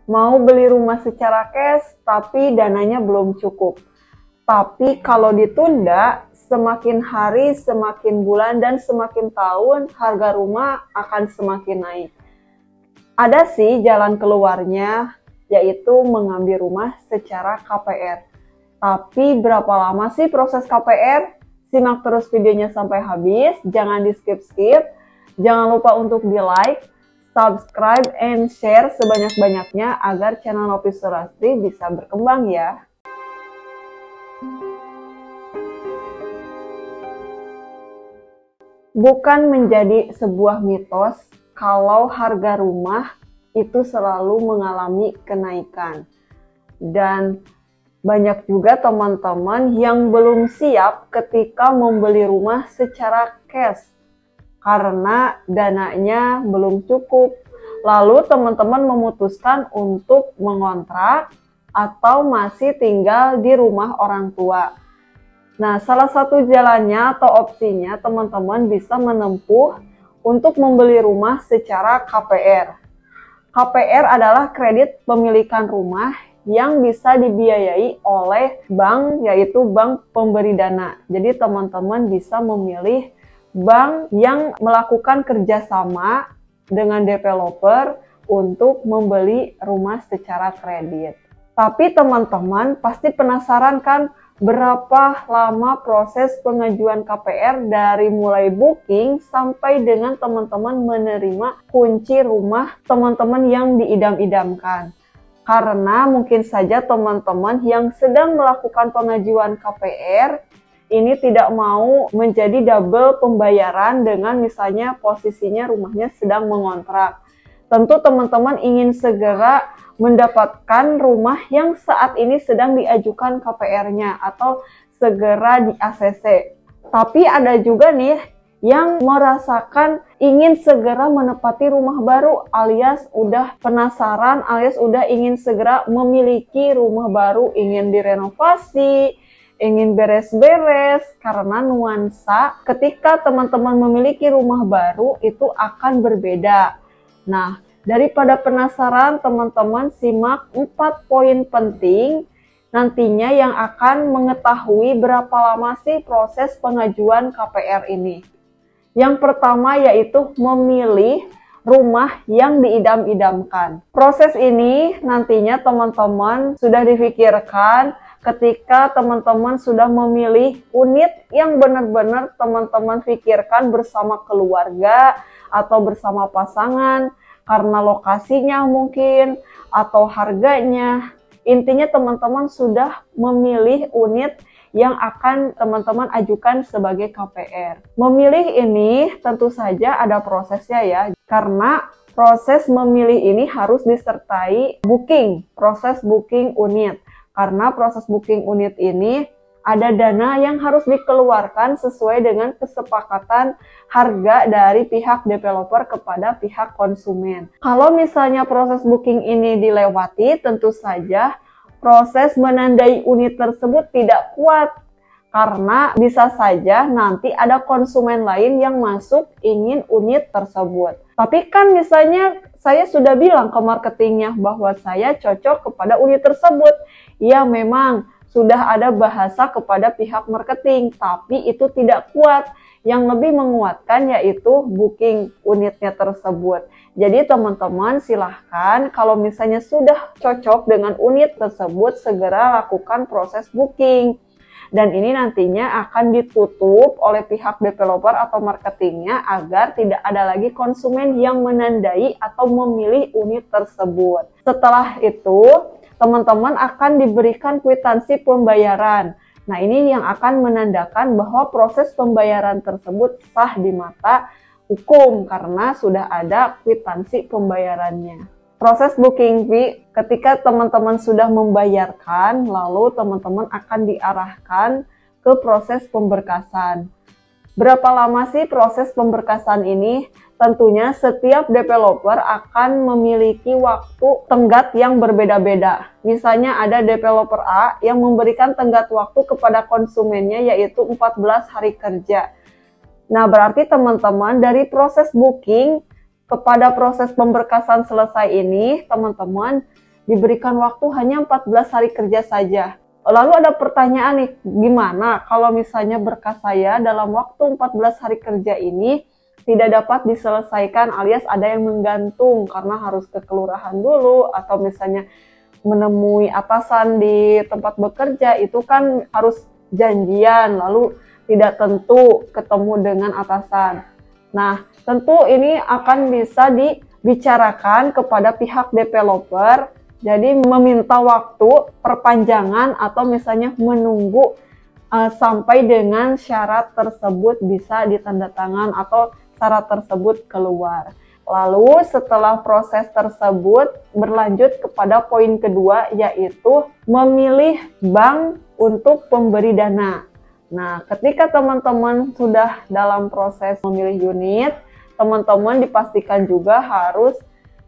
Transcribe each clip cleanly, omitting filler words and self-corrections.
mau beli rumah secara cash tapi dananya belum cukup. Tapi kalau ditunda, semakin hari, semakin bulan, dan semakin tahun harga rumah akan semakin naik. Ada sih jalan keluarnya, yaitu mengambil rumah secara KPR. Tapi berapa lama sih proses KPR? Simak terus videonya sampai habis, jangan di skip-skip. Jangan lupa untuk di-like, subscribe, and share sebanyak-banyaknya agar channel Novi Surastri bisa berkembang ya. Bukan menjadi sebuah mitos kalau harga rumah itu selalu mengalami kenaikan. Dan banyak juga teman-teman yang belum siap ketika membeli rumah secara cash karena dananya belum cukup. Lalu teman-teman memutuskan untuk mengontrak atau masih tinggal di rumah orang tua. Nah, salah satu jalannya atau opsinya teman-teman bisa menempuh untuk membeli rumah secara KPR. KPR adalah kredit pemilikan rumah yang bisa dibiayai oleh bank, yaitu bank pemberi dana. Jadi teman-teman bisa memilih bank yang melakukan kerjasama dengan developer untuk membeli rumah secara kredit. Tapi teman-teman pasti penasaran kan berapa lama proses pengajuan KPR dari mulai booking sampai dengan teman-teman menerima kunci rumah teman-teman yang diidam-idamkan. Karena mungkin saja teman-teman yang sedang melakukan pengajuan KPR ini tidak mau menjadi double pembayaran dengan misalnya posisinya rumahnya sedang mengontrak. Tentu teman-teman ingin segera mendapatkan rumah yang saat ini sedang diajukan KPR-nya atau segera di ACC. Tapi ada juga nih yang merasakan ingin segera menempati rumah baru alias udah penasaran alias udah ingin segera memiliki rumah baru, ingin direnovasi, ingin beres-beres karena nuansa ketika teman-teman memiliki rumah baru itu akan berbeda. Nah, daripada penasaran, teman-teman simak 4 poin penting nantinya yang akan mengetahui berapa lama sih proses pengajuan KPR ini. Yang pertama yaitu memilih rumah yang diidam-idamkan. Proses ini nantinya teman-teman sudah difikirkan ketika teman-teman sudah memilih unit yang benar-benar teman-teman pikirkan bersama keluarga atau bersama pasangan karena lokasinya mungkin atau harganya. Intinya teman-teman sudah memilih unit yang akan teman-teman ajukan sebagai KPR. Memilih ini tentu saja ada prosesnya ya, karena proses memilih ini harus disertai booking, proses booking unit. Karena proses booking unit ini ada dana yang harus dikeluarkan sesuai dengan kesepakatan harga dari pihak developer kepada pihak konsumen. Kalau misalnya proses booking ini dilewati, tentu saja proses menandai unit tersebut tidak kuat. Karena bisa saja nanti ada konsumen lain yang masuk ingin unit tersebut. Tapi kan misalnya saya sudah bilang ke marketingnya bahwa saya cocok kepada unit tersebut. Ya memang sudah ada bahasa kepada pihak marketing, tapi itu tidak kuat. Yang lebih menguatkan yaitu booking unitnya tersebut. Jadi teman-teman silahkan kalau misalnya sudah cocok dengan unit tersebut, segera lakukan proses booking. Dan ini nantinya akan ditutup oleh pihak developer atau marketingnya agar tidak ada lagi konsumen yang menandai atau memilih unit tersebut. Setelah itu, teman-teman akan diberikan kwitansi pembayaran. Nah, ini yang akan menandakan bahwa proses pembayaran tersebut sah di mata hukum karena sudah ada kwitansi pembayarannya. Proses booking fee, ketika teman-teman sudah membayarkan, lalu teman-teman akan diarahkan ke proses pemberkasan. Berapa lama sih proses pemberkasan ini? Tentunya setiap developer akan memiliki waktu tenggat yang berbeda-beda. Misalnya ada developer A yang memberikan tenggat waktu kepada konsumennya yaitu 14 hari kerja. Nah, berarti teman-teman dari proses booking kepada proses pemberkasan selesai ini, teman-teman diberikan waktu hanya 14 hari kerja saja. Lalu ada pertanyaan nih, gimana kalau misalnya berkas saya dalam waktu 14 hari kerja ini tidak dapat diselesaikan alias ada yang menggantung karena harus ke kelurahan dulu atau misalnya menemui atasan di tempat bekerja, itu kan harus janjian lalu tidak tentu ketemu dengan atasan. Nah, tentu ini akan bisa dibicarakan kepada pihak developer, jadi meminta waktu perpanjangan atau misalnya menunggu sampai dengan syarat tersebut bisa ditandatangan atau syarat tersebut keluar. Lalu setelah proses tersebut berlanjut kepada poin kedua, yaitu memilih bank untuk pemberi dana. Nah, ketika teman-teman sudah dalam proses memilih unit, teman-teman dipastikan juga harus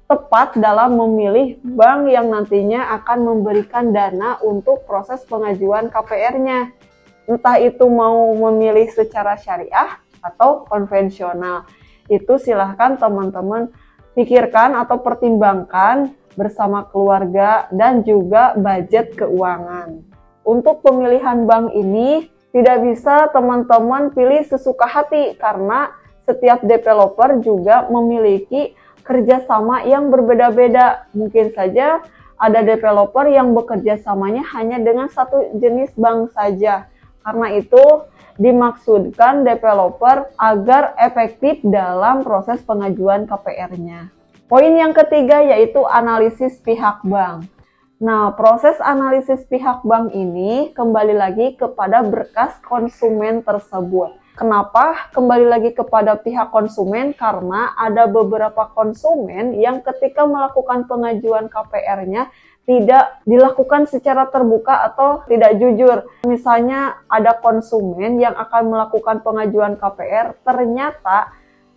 tepat dalam memilih bank yang nantinya akan memberikan dana untuk proses pengajuan KPR-nya. Entah itu mau memilih secara syariah atau konvensional. Itu silahkan teman-teman pikirkan atau pertimbangkan bersama keluarga dan juga budget keuangan. Untuk pemilihan bank ini tidak bisa teman-teman pilih sesuka hati karena setiap developer juga memiliki kerjasama yang berbeda-beda. Mungkin saja ada developer yang bekerja samanya hanya dengan satu jenis bank saja. Karena itu dimaksudkan developer agar efektif dalam proses pengajuan KPR-nya. Poin yang ketiga yaitu analisis pihak bank. Nah, proses analisis pihak bank ini kembali lagi kepada berkas konsumen tersebut. Kenapa kembali lagi kepada pihak konsumen? Karena ada beberapa konsumen yang ketika melakukan pengajuan KPR-nya tidak dilakukan secara terbuka atau tidak jujur. Misalnya ada konsumen yang akan melakukan pengajuan KPR, ternyata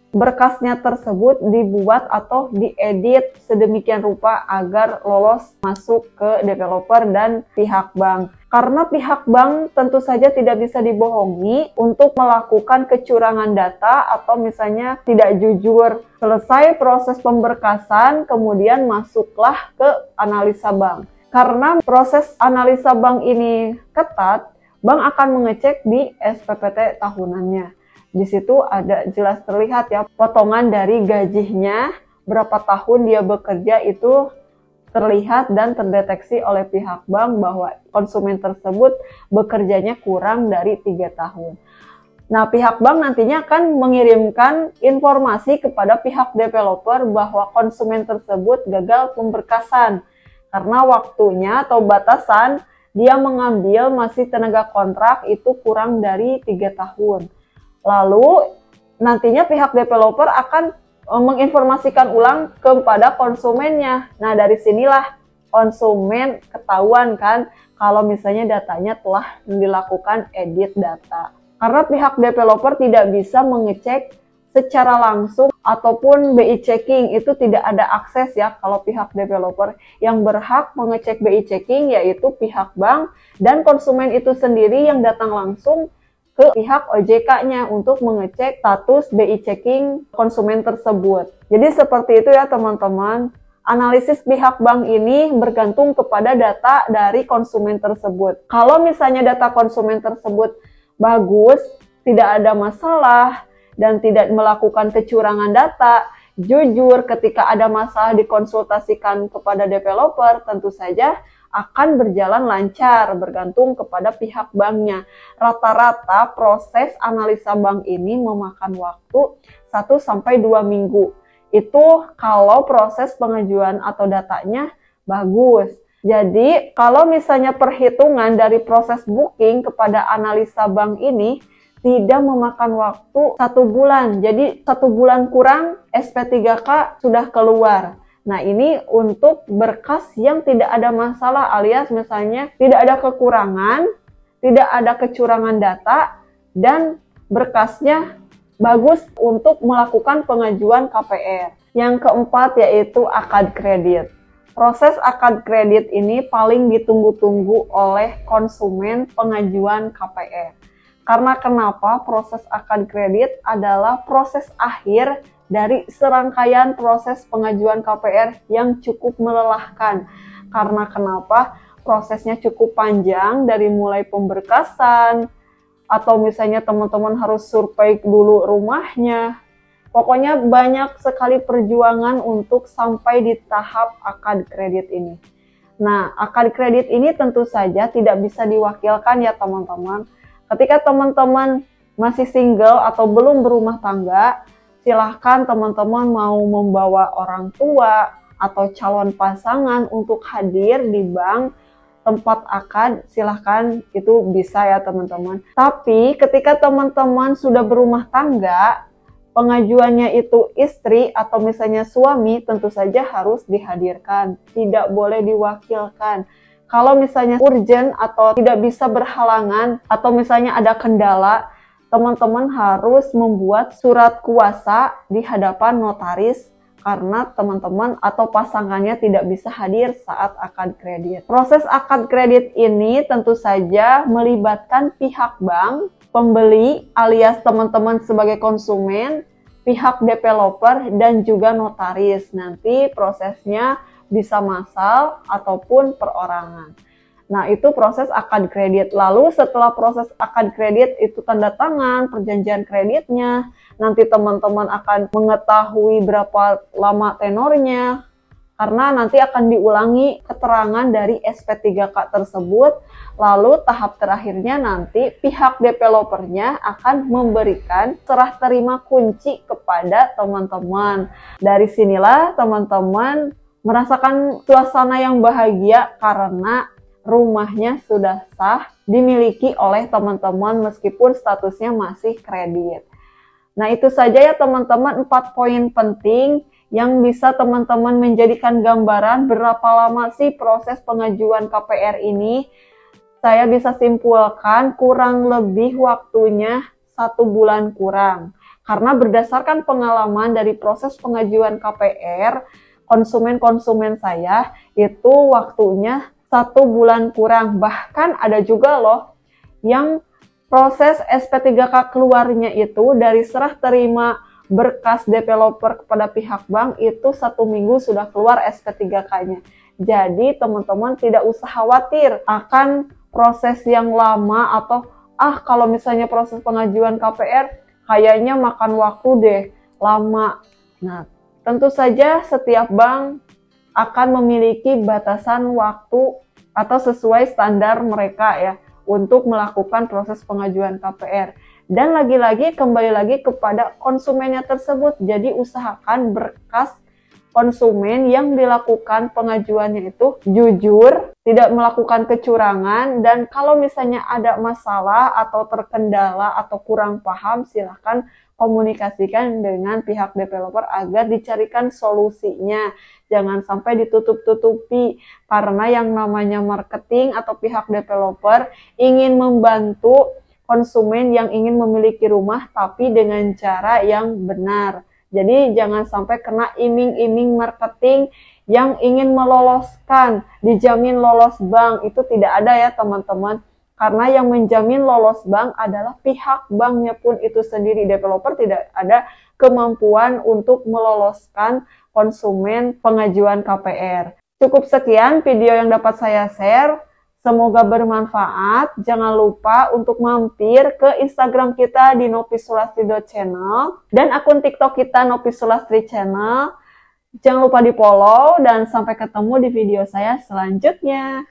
berkasnya tersebut dibuat atau diedit sedemikian rupa agar lolos masuk ke developer dan pihak bank. Karena pihak bank tentu saja tidak bisa dibohongi untuk melakukan kecurangan data atau misalnya tidak jujur. Selesai proses pemberkasan, kemudian masuklah ke analisa bank. Karena proses analisa bank ini ketat, bank akan mengecek di SPPT tahunannya. Di situ ada jelas terlihat ya potongan dari gajinya, berapa tahun dia bekerja itu terlihat dan terdeteksi oleh pihak bank bahwa konsumen tersebut bekerjanya kurang dari 3 tahun. Nah, pihak bank nantinya akan mengirimkan informasi kepada pihak developer bahwa konsumen tersebut gagal pemberkasan karena waktunya atau batasan dia mengambil masih tenaga kontrak itu kurang dari 3 tahun. Lalu nantinya pihak developer akan menginformasikan ulang kepada konsumennya. Nah, dari sinilah konsumen ketahuan kan kalau misalnya datanya telah dilakukan edit data. Karena pihak developer tidak bisa mengecek secara langsung ataupun BI checking, itu tidak ada akses ya kalau pihak developer. Yang berhak mengecek BI checking yaitu pihak bank dan konsumen itu sendiri yang datang langsung ke pihak OJK-nya untuk mengecek status BI checking konsumen tersebut. Jadi seperti itu ya teman-teman. Analisis pihak bank ini bergantung kepada data dari konsumen tersebut. Kalau misalnya data konsumen tersebut bagus, tidak ada masalah, dan tidak melakukan kecurangan data, jujur ketika ada masalah dikonsultasikan kepada developer, tentu saja akan berjalan lancar bergantung kepada pihak banknya. Rata-rata proses analisa bank ini memakan waktu 1-2 minggu. Itu kalau proses pengajuan atau datanya bagus. Jadi kalau misalnya perhitungan dari proses booking kepada analisa bank ini tidak memakan waktu 1 bulan. Jadi 1 bulan kurang SP3K sudah keluar. Nah, ini untuk berkas yang tidak ada masalah alias misalnya tidak ada kekurangan, tidak ada kecurangan data, dan berkasnya bagus untuk melakukan pengajuan KPR. Yang keempat yaitu akad kredit. Proses akad kredit ini paling ditunggu-tunggu oleh konsumen pengajuan KPR. Karena kenapa? Proses akad kredit adalah proses akhir dari serangkaian proses pengajuan KPR yang cukup melelahkan. Karena kenapa? Prosesnya cukup panjang dari mulai pemberkasan, atau misalnya teman-teman harus survei dulu rumahnya. Pokoknya banyak sekali perjuangan untuk sampai di tahap akad kredit ini. Nah, akad kredit ini tentu saja tidak bisa diwakilkan ya teman-teman. Ketika teman-teman masih single atau belum berumah tangga, silahkan teman-teman mau membawa orang tua atau calon pasangan untuk hadir di bank tempat akad, silahkan, itu bisa ya teman-teman. Tapi ketika teman-teman sudah berumah tangga, pengajuannya itu istri atau misalnya suami, tentu saja harus dihadirkan, tidak boleh diwakilkan. Kalau misalnya urgent atau tidak bisa berhalangan atau misalnya ada kendala, teman-teman harus membuat surat kuasa di hadapan notaris karena teman-teman atau pasangannya tidak bisa hadir saat akad kredit. Proses akad kredit ini tentu saja melibatkan pihak bank, pembeli alias teman-teman sebagai konsumen, pihak developer, dan juga notaris. Nanti prosesnya bisa massal ataupun perorangan. Nah, itu proses akad kredit. Lalu setelah proses akad kredit itu tanda tangan, perjanjian kreditnya, nanti teman-teman akan mengetahui berapa lama tenornya, karena nanti akan diulangi keterangan dari SP3K tersebut. Lalu tahap terakhirnya nanti pihak developernya akan memberikan serah terima kunci kepada teman-teman. Dari sinilah teman-teman merasakan suasana yang bahagia karena rumahnya sudah sah dimiliki oleh teman-teman meskipun statusnya masih kredit. Nah, itu saja ya teman-teman 4 poin penting yang bisa teman-teman menjadikan gambaran berapa lama sih proses pengajuan KPR ini. Saya bisa simpulkan kurang lebih waktunya 1 bulan kurang. Karena berdasarkan pengalaman dari proses pengajuan KPR, konsumen-konsumen saya itu waktunya 1 bulan kurang. Bahkan ada juga loh yang proses SP3K keluarnya itu dari serah terima berkas developer kepada pihak bank itu 1 minggu sudah keluar SP3K-nya. Jadi teman-teman tidak usah khawatir akan proses yang lama atau kalau misalnya proses pengajuan KPR kayaknya makan waktu deh, lama. Nah, tentu saja setiap bank akan memiliki batasan waktu atau sesuai standar mereka ya untuk melakukan proses pengajuan KPR. Dan lagi-lagi kembali lagi kepada konsumennya tersebut. Jadi usahakan berkas konsumen yang dilakukan pengajuannya itu jujur, tidak melakukan kecurangan, dan kalau misalnya ada masalah atau terkendala atau kurang paham, silahkan komunikasikan dengan pihak developer agar dicarikan solusinya. Jangan sampai ditutup-tutupi, karena yang namanya marketing atau pihak developer ingin membantu konsumen yang ingin memiliki rumah tapi dengan cara yang benar. Jadi jangan sampai kena iming-iming marketing yang ingin meloloskan, dijamin lolos bank. Itu tidak ada ya teman-teman. Karena yang menjamin lolos bank adalah pihak banknya pun itu sendiri. Developer tidak ada kemampuan untuk meloloskan konsumen pengajuan KPR. Cukup sekian video yang dapat saya share. Semoga bermanfaat. Jangan lupa untuk mampir ke Instagram kita di novisulastri.channel dan akun TikTok kita Novisulastri Channel. Jangan lupa di follow dan sampai ketemu di video saya selanjutnya.